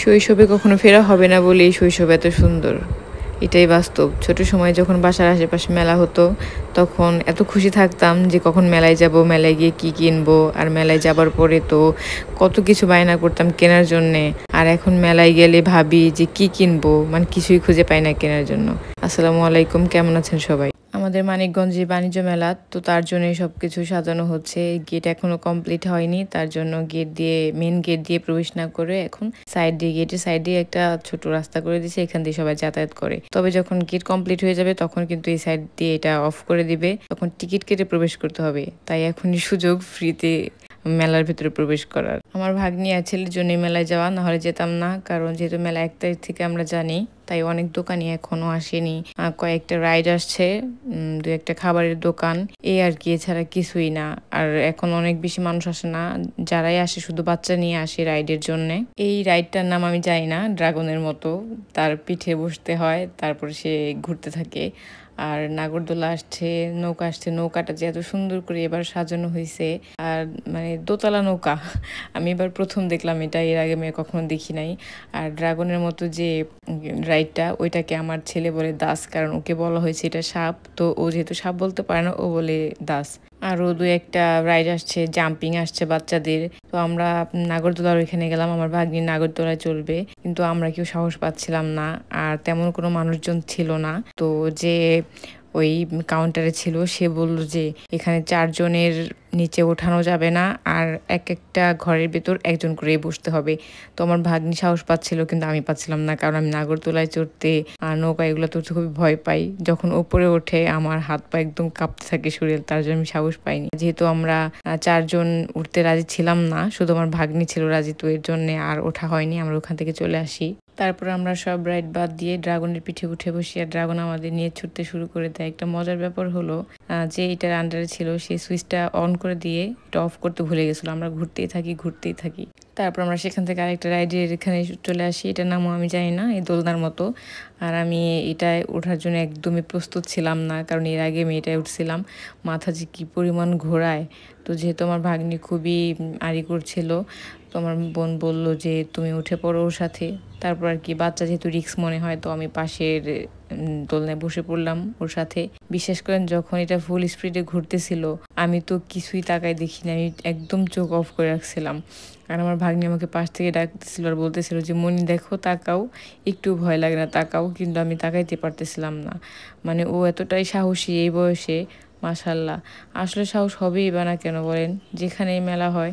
শৈশবে কখনো ফেরা হবে না বলেই শৈশব এত সুন্দর। এটাই বাস্তব। ছোট সময় যখন বাসার আশেপাশে মেলা হতো, তখন এত খুশি থাকতাম যে কখন মেলায় যাব, মেলায় গিয়ে কী কিনবো। আর মেলায় যাবার পরে তো কত কিছু বায়না করতাম কেনার জন্যে। আর এখন মেলায় গেলে ভাবি যে কী কিনবো, মানে কিছুই খুঁজে পাই না কেনার জন্য। আসসালামু আলাইকুম, কেমন আছেন সবাই? আমাদের মানিকগঞ্জে বাণিজ্য মেলা, তো তার জন্যই সবকিছু সাজানো হচ্ছে। গেট এখনো কমপ্লিট হয়নি, তার জন্য মেন গেট দিয়ে প্রবেশ না করে এখন গেটের সাইড দিয়ে একটা ছোট রাস্তা করে দিয়েছে, এখান দিয়ে সবাই যাতায়াত করে। তবে যখন গেট কমপ্লিট হয়ে যাবে তখন কিন্তু এই সাইড দিয়ে এটা অফ করে দিবে, তখন টিকিট কেটে প্রবেশ করতে হবে। তাই এখনই সুযোগ ফ্রিতে মেলার ভিতরে প্রবেশ করার। আমার ভাগ্নি আর ছেলের জন্য মেলায় যাওয়া, না হলে যেতাম না, কারণ যেহেতু মেলা 1 তারিখ থেকে আমরা জানি, তাই অনেক দোকানই এখনো আসেনি। কয়েকটা রাইড আসছে, 2-1টা খাবারের দোকান, এই আর কি, এছাড়া কিছুই না। আর এখন অনেক বেশি মানুষ আসে না, যারাই আসে শুধু বাচ্চা নিয়ে আসে রাইডের জন্য। এই রাইডটার নাম আমি জানি না, ড্রাগনের মতো, তার পিঠে বসতে হয়, তারপর সে ঘুরতে থাকে। আর নাগরদোলা আসছে, নৌকা আসছে, নৌকাটা যে এত সুন্দর করে এবার সাজানো হয়েছে, আর মানে দোতলা নৌকা। আমি এবার প্রথম দেখলাম এটা, এর আগে আমি কখনো দেখি নাই। আর ড্রাগনের মতো যে রাইডটা, ওইটাকে আমার ছেলে বলে দাস, কারণ ওকে বলা হয়েছে এটা সাপ, তো ও যেহেতু সাপ বলতে পারে না, ও বলে দাস। আরও 2-1টা রাইড আসছে, জাম্পিং আসছে বাচ্চাদের। তো আমরা নাগরদোলার ওইখানে গেলাম, আমার ভাগ্নি নাগরদোলায় চলবে, কিন্তু আমরা কেউ সাহস পাচ্ছিলাম না, আর তেমন কোনো মানুষজন ছিল না। তো যে ওই কাউন্টারে ছিল, সে বলল যে এখানে 4 জনের নিচে ওঠানো যাবে না, আর একটা ঘরের ভেতর 1 জন করেই বসতে হবে। তো আমার ভাগ্নি সাহস পাচ্ছিল, কিন্তু আমি পাচ্ছিলাম না, কারণ আমি নাগরদোলায় চড়তে আর নৌকা এগুলো চড়তে খুবই ভয় পাই। যখন ওপরে ওঠে আমার হাত পা একদম কাঁপতে থাকে শরীর, তার জন্য আমি সাহস পাইনি। যেহেতু আমরা 4 জন উঠতে রাজি ছিলাম না, শুধু আমার ভাগ্নি ছিল রাজি, তো এর জন্য আর ওঠা হয়নি, আমরা ওখান থেকে চলে আসি। তারপর আমরা সব রাইড বাদ দিয়ে ড্রাগনের পিঠে উঠে বসি, আর ড্রাগন আমাদের নিয়ে ছুটতে শুরু করে দেয়। একটা মজার ব্যাপার হলো, যে এটার আন্ডারে ছিল, সেই সুইচটা অন করে দিয়ে এটা অফ করতে ভুলে গেছিলো। আমরা ঘুরতেই থাকি। তারপর আমরা সেখান থেকে আরেকটা রাইডের এখানে চলে আসি, এটার নামও আমি জানি না, এই দোলনার মতো। আর আমি এটায় ওঠার জন্য একদমই প্রস্তুত ছিলাম না, কারণ এর আগে আমি এটায় উঠছিলাম, মাথা যে কী পরিমাণ ঘোরায়। তো যেহেতু আমার ভাগ্নি খুবই আড়ি করছিল, তো আমার বোন বলল যে তুমি উঠে পড়ো ওর সাথে। তারপর আর কি, বাচ্চা যেহেতু রিস্ক মনে হয়, তো আমি পাশের দোলনায় বসে পড়লাম ওর সাথে। বিশ্বাস করেন, যখন এটা ফুল স্পিডে ঘুরতেছিল, আমি তো কিছুই তাকায় দেখিনি, আমি একদম চোখ অফ করে রাখছিলাম। আর আমার ভাগ্নি আমাকে পাশ থেকে ডাকতেছিল আর বলতেছিল যে মনি দেখো, তাকাও, একটু ভয় লাগে না, তাকাও, কিন্তু আমি তাকাইতে পারতেছিলাম না। মানে ও এতটাই সাহসী এই বয়সে, মাশাল্লাহ। আসলে সাহস হবেই বা না কেন বলেন, যেখানেই মেলা হয়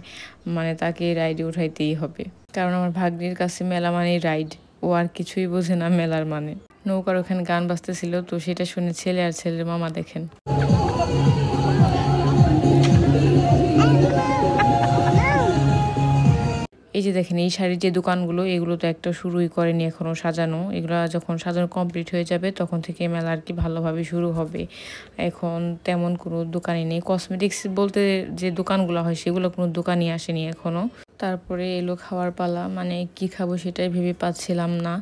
মানে তাকে রাইডে উঠাইতেই হবে, কারণ আমার ভাগ্নির কাছে মেলা মানেই রাইড, ও আর কিছুই বোঝে না মেলার মানে। নৌকার ওখানে গান বাজতেছিল, তো সেটা শুনে ছেলে আর ছেলের মামা দেখেন। এই যে দেখেন, এই শাড়ির যে দোকানগুলো, এগুলো তো একটা শুরুই করেনি এখনো সাজানো। এগুলো যখন সাজানো কমপ্লিট হয়ে যাবে তখন থেকে মেলা আর কি ভালোভাবে শুরু হবে। এখন তেমন কোনো দোকানই নেই। কসমেটিক্স বলতে যে দোকানগুলো হয়, সেগুলো কোনো দোকানই আসেনি এখনো। তারপরে এলো খাওয়ার পালা, মানে কি খাবো সেটাই ভেবে পাচ্ছিলাম না।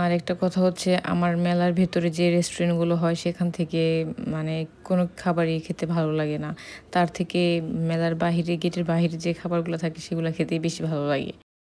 আর একটা কথা হচ্ছে, আমার মেলার ভেতরে যে রেস্টুরেন্টগুলো হয় সেখান থেকে মানে কোনো খাবারই খেতে ভালো লাগে না, তার থেকে মেলার বাহিরে, গেটের বাহিরে যে খাবারগুলো থাকে সেগুলো খেতেই বেশি ভালো লাগে।